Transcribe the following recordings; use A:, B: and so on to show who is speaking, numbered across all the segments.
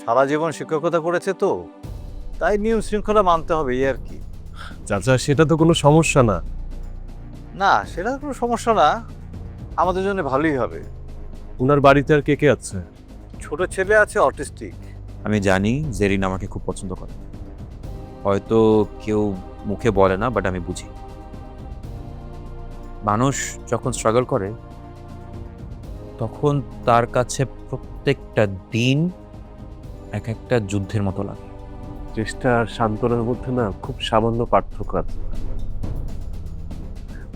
A: সারা জীবন শিক্ষকতা করেছে তো, তাই নিয়ম শৃঙ্খলা মানতে হবে এই আর কি।
B: চাচা সেটা তো কোনো সমস্যা না।
A: না, সেটা কোনো সমস্যা না, আমাদের জন্য ভালোই হবে।
B: ওনার বাড়িতে আর কে কে আছে?
A: ছোট ছেলে আছে অটিস্টিক।
C: আমি জানি জেরিন আমাকে খুব পছন্দ করে, হয়তো কেউ মুখে বলে না, বাট আমি বুঝি। মানুষ যখন স্ট্রাগল করে তখন তার কাছে প্রত্যেকটা দিন এক একটা যুদ্ধের মতো লাগে।
B: চেষ্টা আর সান্ত্বনার মধ্যে না খুব সামান্য পার্থক্য আছে।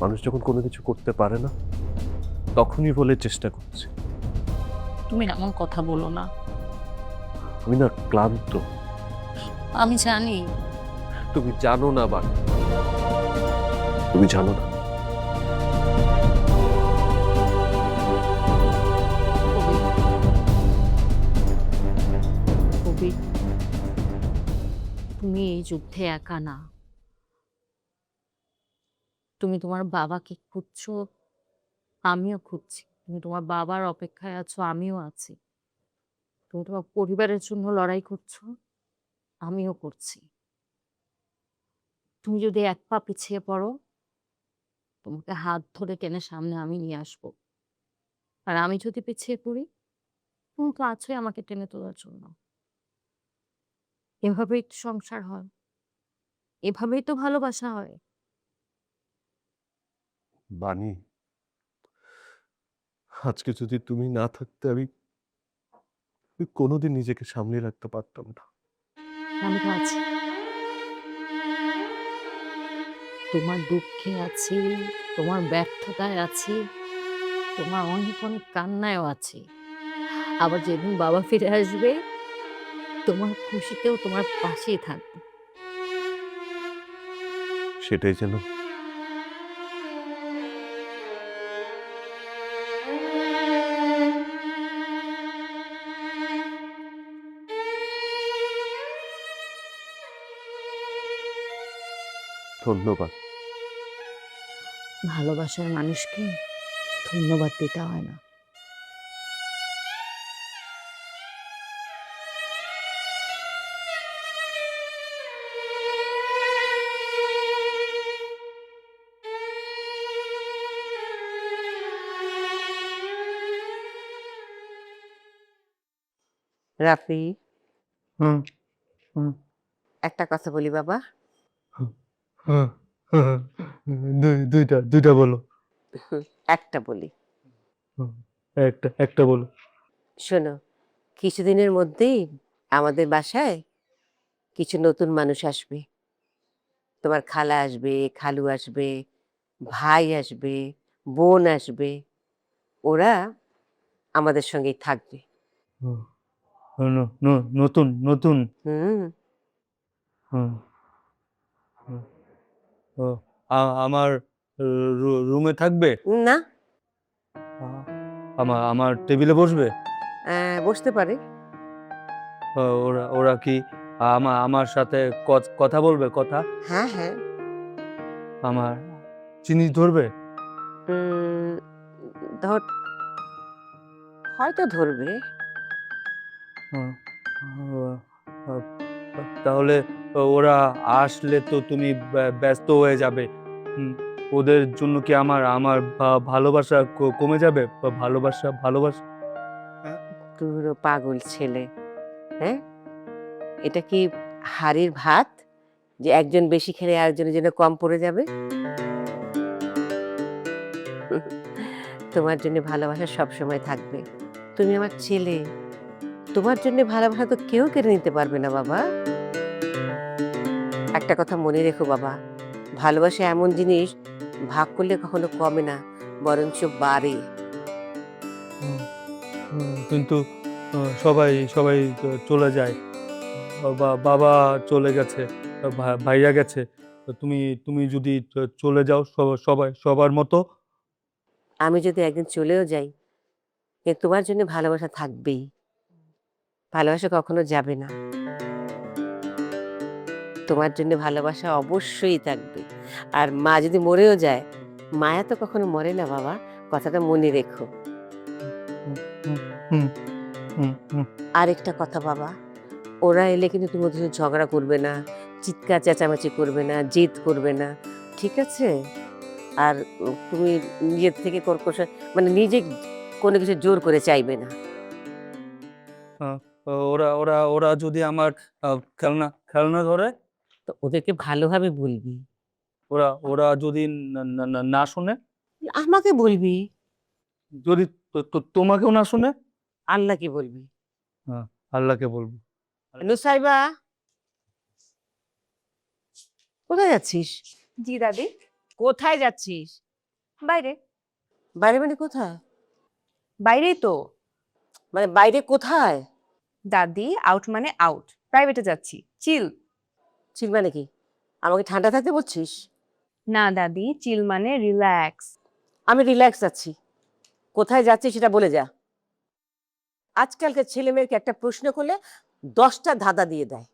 B: মানুষ যখন কোনো কিছু করতে পারে না তখনই বলে চেষ্টা করছে।
D: তুমি এমন কথা বলো না।
B: আমি না ক্লান্ত।
D: আমি জানি।
B: তুমি জানো না বাবা, তুমি জানো না।
D: কবি, তুমি এই যুদ্ধে একা না। তুমি তোমার বাবাকে খুঁজছো, আমিও খুঁজছি। তুমি তোমার বাবার অপেক্ষায় আছো, আমিও আছি। তুমি তোমার পরিবারের জন্য লড়াই করছো, আমিও করছি। তুমি যদি এক পা পিছিয়ে পড়ো, তোমাকে হাত ধরে টেনে সামনে আমি নিয়ে আসবো। আর আমি যদি পিছিয়ে পড়ি, তুমি তো আছোই আমাকে টেনে তোলার জন্য। এভাবেই তো সংসার হয়, এভাবেই তো ভালোবাসা হয়।
B: বানি, আজকে যদি তুমি না থাকতে আমি কোনোদিন নিজেকে সামলে রাখতে পারতাম না।
D: আমি তো আছি, তোমার দুঃখে আছি, তোমার ব্যর্থতায় আছি, তোমার অনেক অনেক কান্নায়ও আছি। আবার যেদিন বাবা ফিরে আসবে, তোমার খুশিতেও তোমার পাশেই থাকবো।
B: সেটাই যেন ধন্যবাদ।
D: ভালোবাসার মানুষকে ধন্যবাদ দিতে হয় না।
E: রাফি,
B: হুম হুম
E: একটা কথা বলি বাবা।
B: হ্যাঁ হ্যাঁ, দুইটা দুইটা বলো।
E: একটা বলি,
B: হুম, একটা একটা বলো।
E: শোনো, কিছুদিনের মধ্যেই আমাদের বাসায় কিছু নতুন মানুষ আসবে। তোমার খালা আসবে, খালু আসবে, ভাই আসবে, বোন আসবে। ওরা আমাদের সঙ্গেই থাকবে।
B: হুম, নতুন নতুন।
E: হুম।
B: হুম, হুম, ও, আমার রুমে থাকবে?
E: না।
B: আমার আমার টেবিলে বসবে?
E: বসতে পারে।
B: ওরা ওরা কি আমার সাথে কথা বলবে? কথা
E: হ্যাঁ, হ্যাঁ।
B: আমার জিনিস ধরবে?
E: উম, ধর, হয়তো ধরবে।
B: হুম, আহ, তাহলে ওরা আসলে তো তুমি ব্যস্ত হয়ে যাবে। হুম, ওদের জন্য কি আমার আমার ভালোবাসা কমে যাবে? ভালোবাসা ভালোবাসা
E: চতুর পাগল ছেলে। হ্যাঁ, এটা কি হাড়ির ভাত যে একজন বেশি খেলে আরেকজনের জন্য কম পড়ে যাবে? তোমার জন্য ভালোবাসা সবসময় থাকবে। তুমি আমার ছেলে, তোমার জন্য ভালোবাসা তো কেউ কেড়ে নিতে পারবে না বাবা। একটা কথা মনে রেখো বাবা, ভালোবাসা এমন জিনিস ভাগ করলে কখনো কমে না, বরঞ্চ বাড়ে।
B: কিন্তু সবাই সবাই চলে যায়। বাবা চলে গেছে, ভাইয়া গেছে। তো তুমি তুমি যদি চলে যাও সবাই সবার মতো।
E: আমি যদি একদিন চলেও যাই, কিন্তু তোমার জন্য ভালোবাসা থাকবেই। ভালোবাসা কখনো যাবে না। তোমার জন্য ভালোবাসা অবশ্যই থাকবে। আর মা যদি মরেও যায়, মায়া তো কখনো মরে না বাবা, কথাটা মনে রেখো।
B: হুম, হুম, হুম।
E: আরেকটা কথা বাবা, ওরা এলে কিন্তু তুমি ওদের সাথে ঝগড়া করবে না, চিৎকার চেঁচামেচি করবে না, জেদ করবে না, ঠিক আছে? আর তুমি নিজের থেকে কর্কশ মানে নিজে কোনো কিছু জোর করে চাইবে না।
B: ওরা ওরা ওরা যদি আমার খেলনা খেলনা ধরে,
E: তো ওদেরকে ভালোভাবে বলবি।
B: ওরা ওরা যদি না শুনে,
E: আমাকে বলবি,
B: যদি তোমাকেও না শুনে,
E: আল্লাহকে বলবি।
B: আল্লাহকে বলবো।
E: নুসাইবা, কোথায় যাচ্ছিস?
F: জি দাদি।
E: কোথায় যাচ্ছিস?
F: বাইরে।
E: বাইরে মানে কোথায়?
F: বাইরেই তো।
E: মানে বাইরে কোথায়?
F: দাদি, আউট মানে আউট, প্রাইভেটে যাচ্ছি, চিল।
E: চিল মানে কি? আমাকে ঠান্ডা থাকতে বলছিস?
F: না দাদি, চিল মানে রিল্যাক্স।
E: আমি রিল্যাক্স আছি। কোথায় যাচ্ছিস সেটা বলে যা। আজকালকার ছেলে মেয়েকে একটা প্রশ্ন করলে 10টা ধাঁধা দিয়ে দেয়।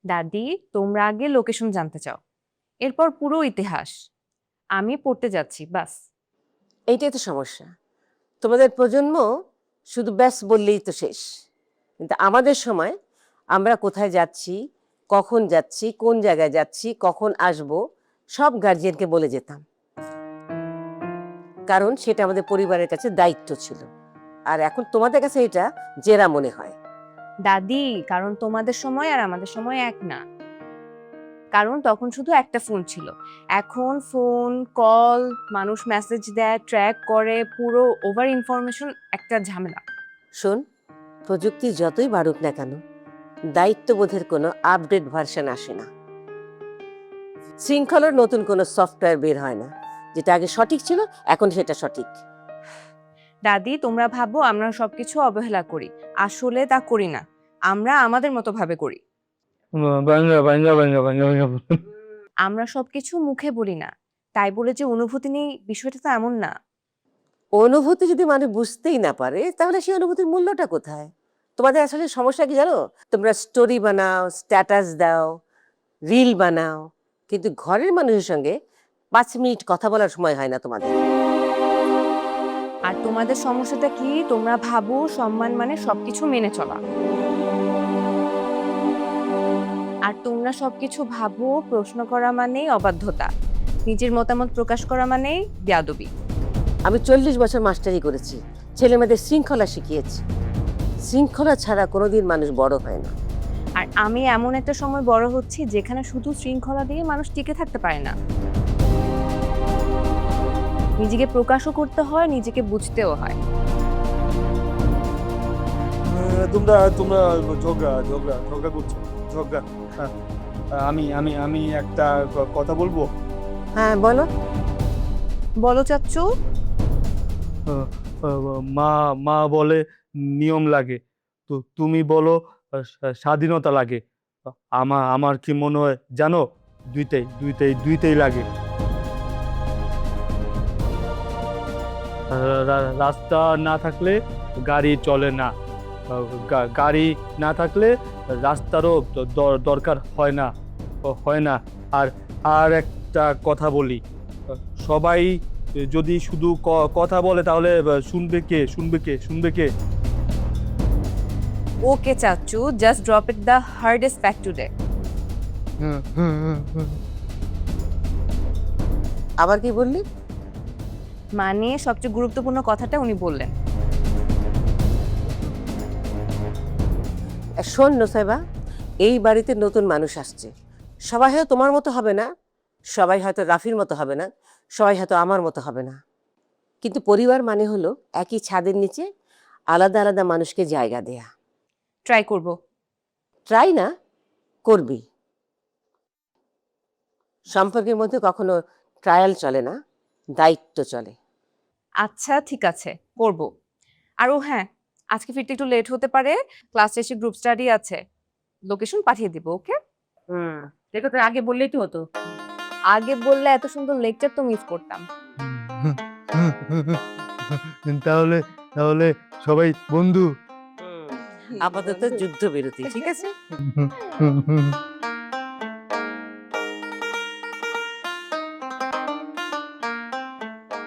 F: দাদি, তোমরা আগে লোকেশন জানতে চাও, এরপর পুরো ইতিহাস। আমি পড়তে যাচ্ছি, বাস।
E: এইটাই তো সমস্যা। তোমাদের প্রজন্ম শুধু ব্যাস বললেই তো শেষ, কিন্তু আমাদের সময় আমরা কোথায় যাচ্ছি, কখন যাচ্ছি, কোন জায়গায় যাচ্ছি, কখন আসব, সব গার্জিয়ানকে বলে যেতাম, কারণ সেটা আমাদের পরিবারের কাছে দায়িত্ব ছিল। আর এখন তোমাদের কাছে এটা জেরা মনে হয়।
F: দাদি, কারণ তোমাদের সময় আর আমাদের সময় এক না। কারণ তখন শুধু একটা ফোন ছিল, এখন ফোন কল, মানুষ মেসেজ দেয়, ট্র্যাক করে, পুরো ওভার ইনফরমেশন একটা ঝামেলা।
E: শোন, প্রযুক্তি যতই বাড়ুক না কেন, দায়িত্ববোধের কোনো আপডেট ভার্সন আসে না। শৃঙ্খলার নতুন কোনো সফটওয়্যার বের হয় না। যেটা আগে সঠিক ছিল এখন সেটা সঠিক।
F: দাদি, তোমরা ভাবো আমরা সবকিছু অবহেলা করি, আসলে তা করি না। আমরা আমাদের মতো ভাবে করি।
B: বাংলা বাংলা বাংলা বাংলা বাংলা।
F: আমরা সবকিছু মুখে বলি না, তাই বলে যে অনুভূতি নেই, বিষয়টা তো এমন না।
E: অনুভূতি যদি মানুষ বুঝতেই না পারে, তাহলে সেই অনুভূতির মূল্যটা কোথায়? তোমাদের আসলে সমস্যা কি জানো? তোমরা স্টোরি বানাও, স্ট্যাটাস দাও, রিল বানাও, কিন্তু ঘরের মানুষের সঙ্গে 5 মিনিট কথা বলার সময় হয় না তোমাদের।
F: আর তোমাদের সমস্যাটা কি? তোমরা ভাবো সম্মান মানে সবকিছু মেনে চলা, আর তোমরা সবকিছু ভাবো প্রশ্ন করা মানেই অবাধ্যতা, নিজের মতামত প্রকাশ করা মানেই বেয়াদবি।
E: আমি 40 বছর মাস্টারি করেছি, ছেলে মেয়েদের শৃঙ্খলা শিখিয়েছি। শৃঙ্খলা ছাড়া কোনোদিন মানুষ বড় হয় না।
F: আর আমি এমন একটা সময় বড় হচ্ছি যেখানে শুধু শৃঙ্খলা দিয়ে মানুষ টিকে থাকতে পারে না, নিজেকে প্রকাশও করতে হয়, নিজেকে বুঝতেও হয়।
B: তোমরা তোমরা ঝগড়া ঝগড়া ঝগড়া করছো, ঝগড়া। আমি আমি আমি একটা কথা বলবো।
E: হ্যাঁ বলো।
F: বলো চাচ্চু।
B: মা মা বলে নিয়ম লাগে, তো তুমি বলো স্বাধীনতা লাগে। আমার কি মনে হয় জানো? দুইটাই লাগে। রাস্তা না থাকলে গাড়ি চলে না, গাড়ি না থাকলে রাস্তারও দরকার হয় না। আর আর একটা কথা বলি, সবাই যদি শুধু কথা বলে তাহলে শুনবে কে?
F: ওকে চাচ্চু, just drop it, the hardest fact today.
E: আবার কি বললি?
F: মানে সবচেয়ে গুরুত্বপূর্ণ কথাটা উনি বললেন।
E: আর শোন নোসাইবা, এই বাড়িতে নতুন মানুষ আসছে। সবাই হয়তো তোমার মতো হবে না, সবাই হয়তো রাফির মতো হবে না, সবাই হয়তো আমার মতো হবে না, কিন্তু পরিবার মানে হলো একই ছাদের নিচে আলাদা আলাদা মানুষকে জায়গা দেয়া।
F: ট্রাই করব।
E: ট্রাই না, করবি। সম্পর্কের মধ্যে কখনো ট্রায়াল চলে না, দায়িত্ব চলে।
F: আচ্ছা ঠিক আছে, করব। আর ও হ্যাঁ, আজকে ফিরতে একটু লেট হতে পারে, ক্লাসে এসে গ্রুপ স্টাডি আছে, লোকেশন পাঠিয়ে দিব। ওকে?
E: দেখো তো আগে বললেই তো হতো।
F: আগে বললে এত সুন্দর লেকচার তো মিস করতাম।
B: তাহলে তাহলে সবাই বন্ধু।
E: আপাতত যুদ্ধ বিরতি, ঠিক আছে?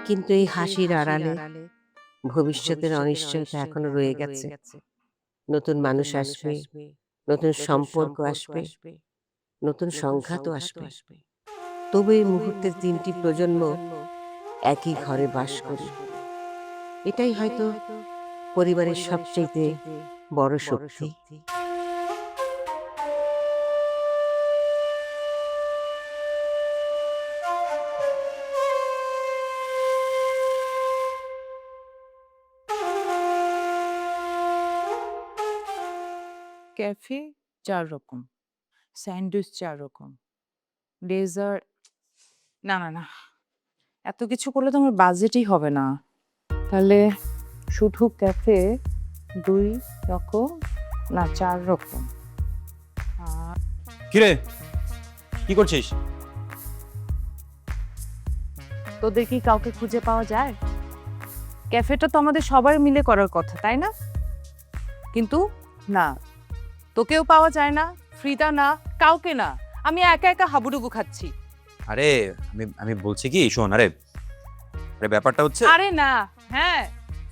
E: কিন্তু এই হাসির আড়ালে ভবিষ্যতের অনিশ্চয়তা এখনো রয়ে গেছে। নতুন মানুষ আসবে, নতুন সম্পর্ক আসবে, নতুন সংঘাতও আসবে। তবে এই মুহূর্তের 3টি প্রজন্ম একই ঘরে বাস করে। এটাই হয়তো পরিবারের সবচেয়ে বড় শক্তি।
G: ক্যাফে 4 রকম, স্যান্ডউইচ 4 রকম, ডেজার্ট। না না না, এত কিছু করলে তো আমার বাজেটই হবে না। তাহলে শুধু ক্যাফে 2 রকম, না 4 রকম। আর
C: কিরে, কি করছিস?
F: তোদের কি কাউকে খুঁজে পাওয়া যায়? ক্যাফেটা তো আমাদের সবাই মিলে করার কথা, তাই না? কিন্তু না, তোকেও পাওয়া যায় না, ফ্রিদা না, কাউকে না। আমি একা একা হাবুডুবু খাচ্ছি।
C: আরে আমি বলছি কি, শোন, আরে আরে ব্যাপারটা হচ্ছে,
G: আরে না, হ্যাঁ,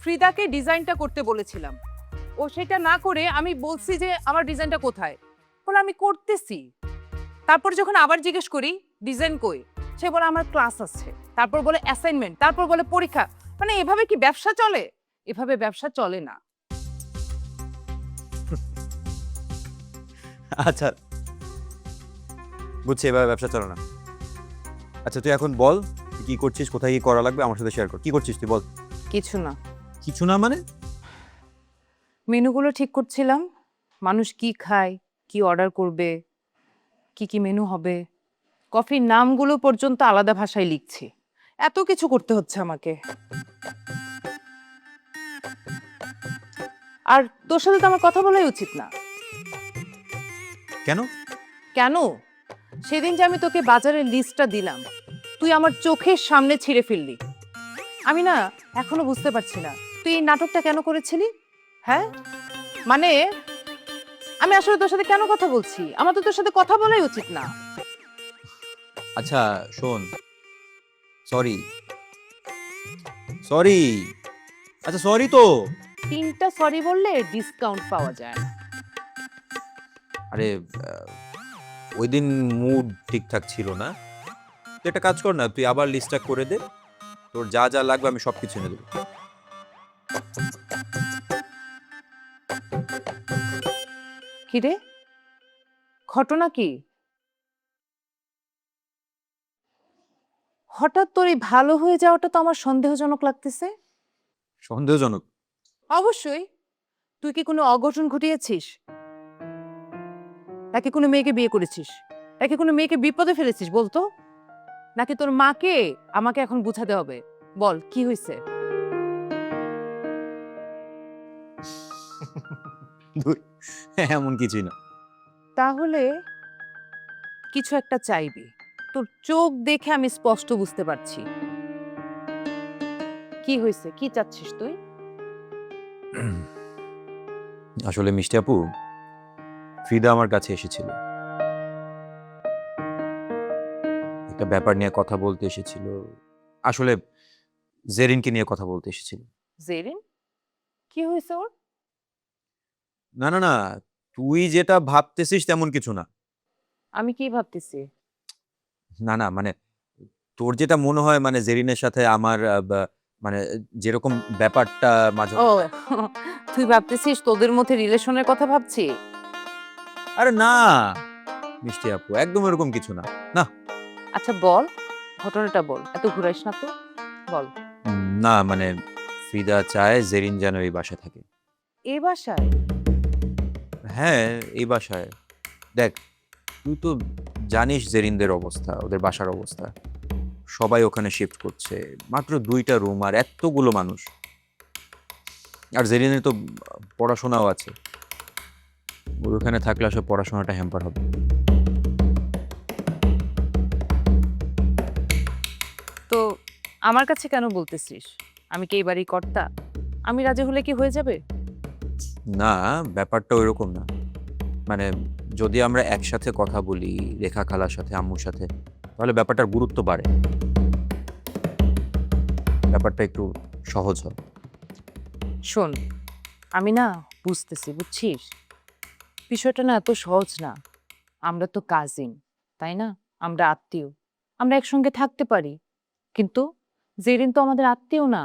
G: ফ্রিদাকে ডিজাইনটা করতে বলেছিলাম, ও সেটা না করে আমি বলছি যে আমার ডিজাইনটা কোথায়, বলে আমি করতেছি। তারপর যখন আবার জিজ্ঞেস করি ডিজাইন কই, সে বলে আমার ক্লাস আছে, তারপর বলে অ্যাসাইনমেন্ট, তারপর বলে পরীক্ষা। মানে এভাবে কি ব্যবসা চলে? এভাবে ব্যবসা চলে না।
C: আচ্ছা বুঝছি, এভাবে ব্যবসা চলে না। আচ্ছা তুই এখন বল, তুই কি করছিস, কোথায় কি করা লাগবে আমার সাথে শেয়ার কর। কি করছিস তুই বল।
G: কিছু না,
C: কিছু না মানে?
G: মেনুগুলো ঠিক করছিলাম, মানুষ কি খায়, কি অর্ডার করবে, কি কি মেনু হবে, কফির নামগুলো পর্যন্ত আলাদা ভাষায় লিখছি। এত কিছু করতে হচ্ছে আমাকে। আর তোর সাথে তো আমার কথা বলাই উচিত না।
C: কেন?
G: কেন? সেদিন যে আমি তোকে বাজারের লিস্টটা দিলাম, তুই আমার চোখের সামনে ছিঁড়ে ফেললি। আমি না এখনো বুঝতে পারছি না তুই এই নাটকটা কেন করেছিলি। হ্যাঁ, মানে আমি আসলে তোর সাথে কেন কথা বলছি? আমার তো তোর সাথে কথা বলাই উচিত না।
C: আচ্ছা শোন, সরি সরি, আচ্ছা সরি তো।
G: 3টা সরি বললে ডিসকাউন্ট পাওয়া যায় না।
C: আরে ওই দিন মুড ঠিকঠাক ছিল না। তুই একটা কাজ কর না, তুই আবার লিস্টটা করে দে, তোর যা যা লাগবে আমি সবকিছু এনে দেবো।
G: কি রে, ঘটনা কি? হঠাৎ তোর এই ভালো হয়ে যাওয়াটা তো আমার সন্দেহজনক লাগতেছে।
C: সন্দেহজনক?
G: অবশ্যই। তুই কি কোনো অঘটন ঘটিয়েছিস, নাকি কোনো মেয়েকে বিয়ে করেছিস, নাকি কোনো মেয়েকে বিপদে ফেলেছিস বলতো, নাকি তোর মাকে আমাকে এখন বুঝাতে হবে? বল কি হয়েছে?
C: ধুর, এমন কিছুই না।
G: তাহলে কিছু একটা চাইবি, তোর চোখ দেখে আমি স্পষ্ট বুঝতে পারছি। কি হয়েছে, কি চাচ্ছিস তুই?
C: আসলে মিষ্টি আপু, ফ্রিদা আমার কাছে এসেছিল, একটা ব্যাপার নিয়ে কথা বলতে এসেছিল। আসলে জেরিনকে নিয়ে কথা বলতে এসেছিল।
G: জেরিন? কি হয়েছে ওর?
C: না না না, তুই যেটা ভাবতেছিস তেমন কিছু না।
G: আমি কি ভাবতেছি?
C: না না, মানে তোর যেটা মনে হয়, মানে জেরিনের সাথে আমার মানে যেরকম ব্যাপারটা মাঝে।
G: ও তুই ভাবতেছিস তোদের মধ্যে রিলেশনের কথা ভাবছি?
C: আরে না মিষ্টি আপু, একদম এরকম কিছু না।
G: আচ্ছা বল, ঘটনাটা বল, এত ঘুরাইস না তো, বল।
C: না মানে ফ্রিদা চায় জেরিন যেন এই বাসায় থাকে।
G: এ বাসায়?
C: হ্যাঁ এই বাসায়। দেখ তুই তো জানিস জেরিনদের অবস্থা, ওদের বাসার অবস্থা। সবাই ওখানে শিফট করছে, মাত্র 2টা রুম আর এতগুলো মানুষ। আর জেরিনের তো পড়াশোনাও আছে, ওর ওখানে থাকলে আসলে পড়াশোনাটা হ্যাম্পার হবে।
G: তো আমার কাছে কেন বলতেছিস? আমি কি এই বাড়ির কর্তা? আমি রাজি হলে কি হয়ে যাবে?
C: না ব্যাপারটা ওইরকম না, মানে যদি আমরা একসাথে কথা বলি রেখা খালার সাথে, আম্মুর সাথে, তাহলে ব্যাপারটার গুরুত্ব বাড়ে, ব্যাপারটা একটু সহজ হয়।
G: শোন, আমি না বুঝতেছি, বুঝছিস, বিষয়টা না এত সহজ না। আমরা তো কাজিন, তাই না? আমরা আত্মীয়, আমরা একসঙ্গে থাকতে পারি, কিন্তু জেরিন তো আমাদের আত্মীয় না।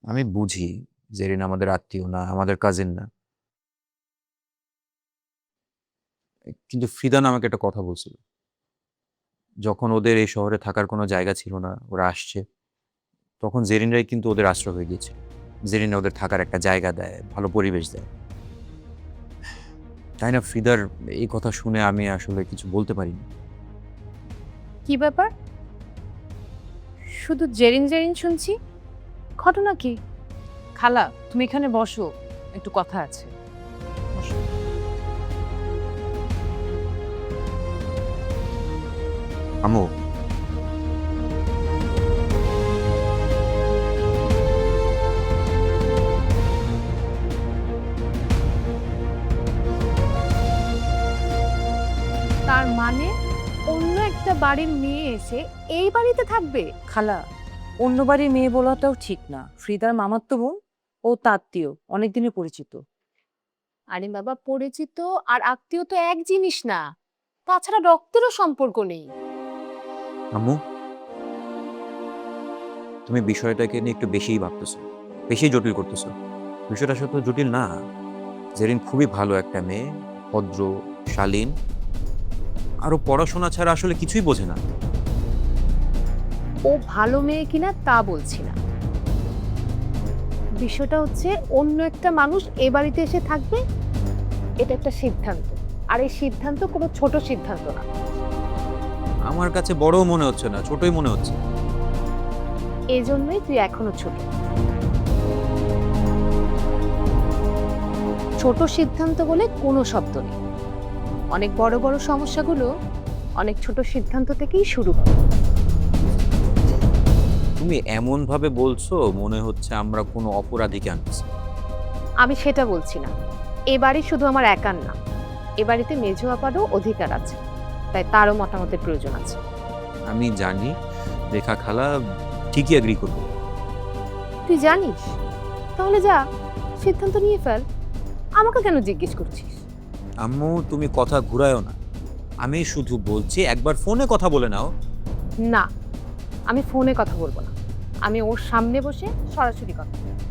C: আমি বুঝি জেরিন আমাদের আত্মীয় না, আমাদের কাজিন না, কিন্তু ফ্রিদা আমাকে একটা কথা বলছিল, যখন ওদের এই শহরে থাকার কোনো জায়গা ছিল না, ওরা আসছে, তখন জেরিনরাই কিন্তু ওদের আশ্রয় হয়ে গিয়েছে। জেরিন ওদের থাকার একটা জায়গা দেয়, ভালো পরিবেশ দেয়, তাই না? ফ্রিদার এই কথা শুনে আমি আসলে কিছু বলতে পারিনি।
F: কি ব্যাপার? শুধু জেরিন জেরিন শুনছি, ঘটনা কি?
G: খালা তুমি এখানে বসো, একটু কথা আছে। বসো।
C: আম্মু
F: তার মানে অন্য একটা বাড়ির মেয়ে এসে এই বাড়িতে থাকবে?
G: খালা, অন্য বাড়ির মেয়ে বলাটাও ঠিক না। ফ্রিদার মামাতো বোন, ও তার আত্মীয়, অনেকদিনের পরিচিত।
F: আরে বাবা, পরিচিত আর আত্মীয় তো এক জিনিস না, তাছাড়া রক্তেরও সম্পর্ক নেই।
C: আম্মু তুমি বিষয়টাকে নিয়ে একটু বেশিই ভাবতেছো, বেশি জটিল করতেছো। বিষয়টা আসলে তো জটিল না। জেরিন খুবই ভালো একটা মেয়ে, ভদ্র, শালীন, আরো পড়াশোনা ছাড়া আসলে কিছুই বোঝে না।
F: ও ভালো মেয়ে কিনা তা বলছি না, বিষয়টা হচ্ছে অন্য একটা মানুষ এ বাড়িতে এসে থাকবে, এটা একটা সিদ্ধান্ত, আর এই সিদ্ধান্ত কোনো ছোট সিদ্ধান্ত না।
C: আমার কাছে বড়ও মনে হচ্ছে না, ছোটই মনে হচ্ছে।
F: এজন্যই তুই এখনো ছোট। ছোট সিদ্ধান্ত বলে কোনো শব্দ নেই, অনেক বড় বড় সমস্যাগুলো অনেক ছোট সিদ্ধান্ত থেকেই শুরু হয়।
C: তুমি এমন ভাবে বলছো মনে হচ্ছে আমরা কোনো অপরাধীকে আনছি।
F: আমি সেটা বলছি না, এ বাড়ি শুধু আমার একার না, এ বাড়িতে মেজো আপারও অধিকার আছে, তাই তারও মতামতের প্রয়োজন আছে।
C: আমি জানি রেখা খালা ঠিকই এগ্রি করবে।
F: তুই জানিস? তাহলে যা, সিদ্ধান্ত নিয়ে ফেল, আমাকে কেন জিজ্ঞেস করছিস?
C: আম্মু তুমি কথা ঘুরায়ও না, আমি শুধু বলছি একবার ফোনে কথা বলে নাও।
F: না, আমি ফোনে কথা বলবো না, আমি ওর সামনে বসে সরাসরি কথা বলবো।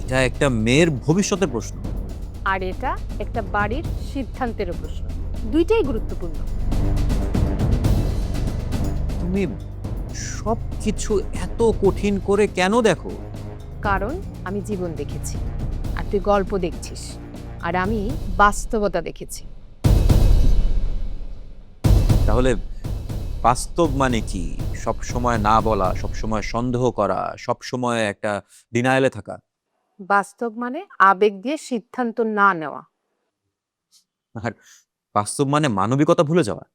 C: এটা একটা মেয়ের ভবিষ্যতের প্রশ্ন।
F: আর এটা একটা বাড়ির সিদ্ধান্তেরও প্রশ্ন, দুইটাই গুরুত্বপূর্ণ।
C: তুমি সবকিছু এত কঠিন করে কেন দেখো?
F: কারণ আমি জীবন দেখেছি, আর তুই গল্প দেখছিস, আর আমি বাস্তবতা দেখেছি।
C: তাহলে বাস্তব মানে কি? সব সময় না বলা, সব সময় সন্দেহ করা, সব সময় একটা ডিনায়ালে থাকা।
F: বাস্তব মানে আবেগ দিয়ে সিদ্ধান্ত না নেওয়া।
C: আর বাস্তব মানে মানবিকতা ভুলে যাওয়া।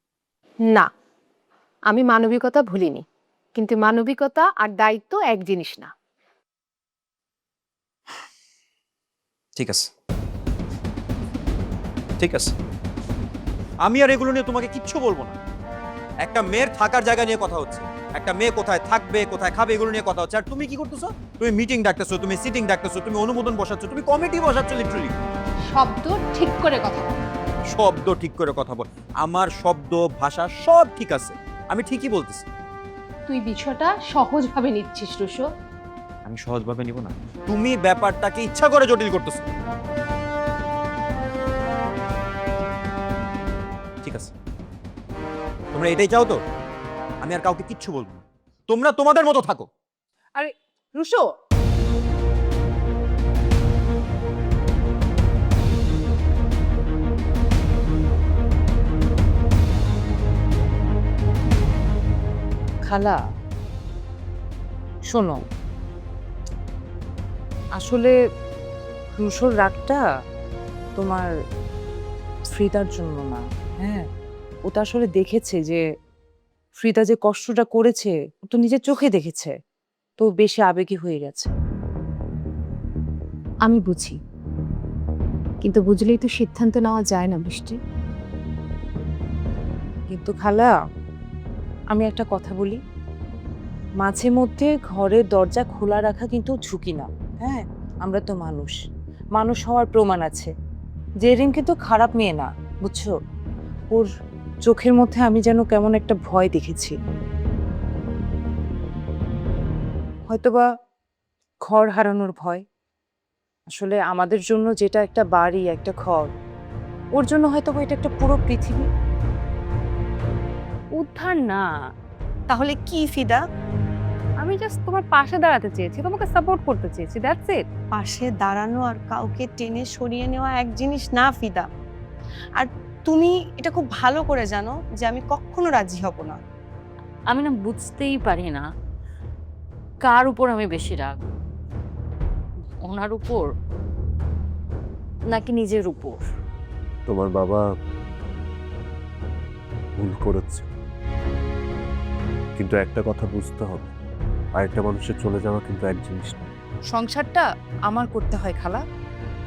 F: না, আমি মানবিকতা ভুলিনি, কিন্তু মানবিকতা আর দায়িত্ব এক জিনিস না।
C: ঠিক আছে, ঠিক আছে, আমি আর এগুলো নিয়ে তোমাকে কিচ্ছু বলবো না। একটা মেয়ের থাকার জায়গা নিয়ে কথা হচ্ছে, একটা মেয়ে কোথায় থাকবে, কোথায় খাবে, এগুলো নিয়ে কথা হচ্ছে। আর তুমি কি করতেছো? তুমি মিটিং ডাকতেছো, তুমি সিটিং ডাকতেছো, তুমি অনুমোদন বসাচ্ছ, তুমি কমিটি বসাচ্ছ। লিটারালি
F: শব্দ ঠিক করে কথা বল।
C: শব্দ ঠিক করে কথা বল। আমার শব্দ ভাষা সব ঠিক আছে, আমি ঠিকই বলতেছি।
F: তুই বিষয়টা সহজভাবে নিচ্ছিস রুশো।
C: আমি সহজভাবে নিব না, তুমি ব্যাপারটাকে ইচ্ছা করে জটিল করতেছো। তোমরা এটাই চাও তো? আমি আর কাউকে কিচ্ছু বলবো না, তোমরা তোমাদের মতো থাকো।
G: আরে রুশো,
F: খালা শোনো, আসলে রুশোর রাগটা তোমার ফ্রিদার জন্য না। হ্যাঁ, ওটা আসলে দেখেছে যে ফ্রিদা যে কষ্টটা করেছে, ও তো নিজের চোখে দেখেছে, তো বেশি আবেগী হয়ে গেছে।
H: আমি বুঝি, কিন্তু বুঝলেই তো সিদ্ধান্ত নেওয়া যায় না বৃষ্টি।
F: কিন্তু খালা, আমি একটা কথা বলি, মাঝে মধ্যে ঘরের দরজা খোলা রাখা কিন্তু ঝুঁকি না। হ্যাঁ, আমরা তো মানুষ, মানুষ হওয়ার প্রমাণ আছে। জেরিন কিন্তু খারাপ মেয়ে না, বুঝছো? ওর চোখের মধ্যে আমি যেন কেমন একটা ভয় দেখেছি। হয়তোবা ঘর হারানোর ভয়। আসলে আমাদের জন্য যেটা একটা বাড়ি, একটা ঘর, ওর জন্য হয়তোবা এটা একটা পুরো পৃথিবী।
H: উদ্ধার না,
F: তাহলে কি ফিদা?
H: আমি জাস্ট তোমার পাশে দাঁড়াতে চেয়েছি, তোমাকে সাপোর্ট করতে চেয়েছি, দ্যাটস ইট।
I: পাশে দাঁড়ানো আর কাউকে টেনে সরিয়ে নেওয়া এক জিনিস না ফিদা। আর তুমি এটা খুব ভালো করে জানো যে আমি কখনো রাজি হব না।
D: আমি না বুঝতেই পারি না কার উপর আমি বেশি রাগ, ওনার উপর নাকি নিজের উপর।
J: তোমার বাবা ভুল করেছে, কিন্তু একটা কথা বুঝতে হবে, আরেকটা মানুষের চলে যাওয়া কিন্তু এক জিনিস না।
G: সংসারটা আমার করতে হয় খালা,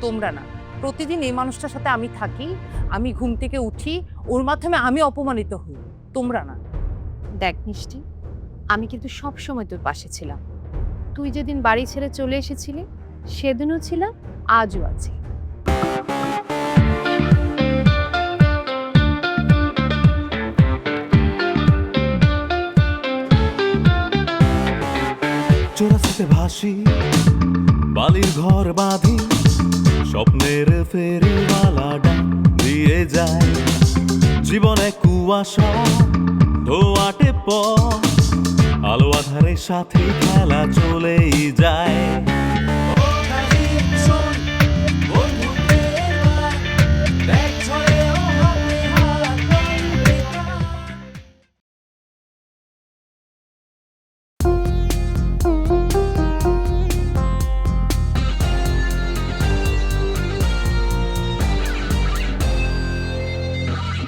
G: তোমরা না। প্রতিদিন এই মানুষটার সাথে আমি থাকি, আমি ঘুম থেকে উঠি, ওর মাধ্যমে আমি অপমানিত হই, তোমরা না।
H: দেখ মিষ্টি, আমি কিন্তু সব সময় তোর পাশে ছিলাম। তুই যেদিন বাড়ি ছেড়ে চলে এসেছিলি সেদিনও ছিলাম, আজও আছি।
K: চোরাস্তে ভাসি, বালির ঘর বাঁধি, স্বপ্নের ফেরিওয়ালাটা দিয়ে যায়। জীবনে কুয়াশা ধোয়াটে পথ, আলো আধারের সাথে খেলা চলেই যায়।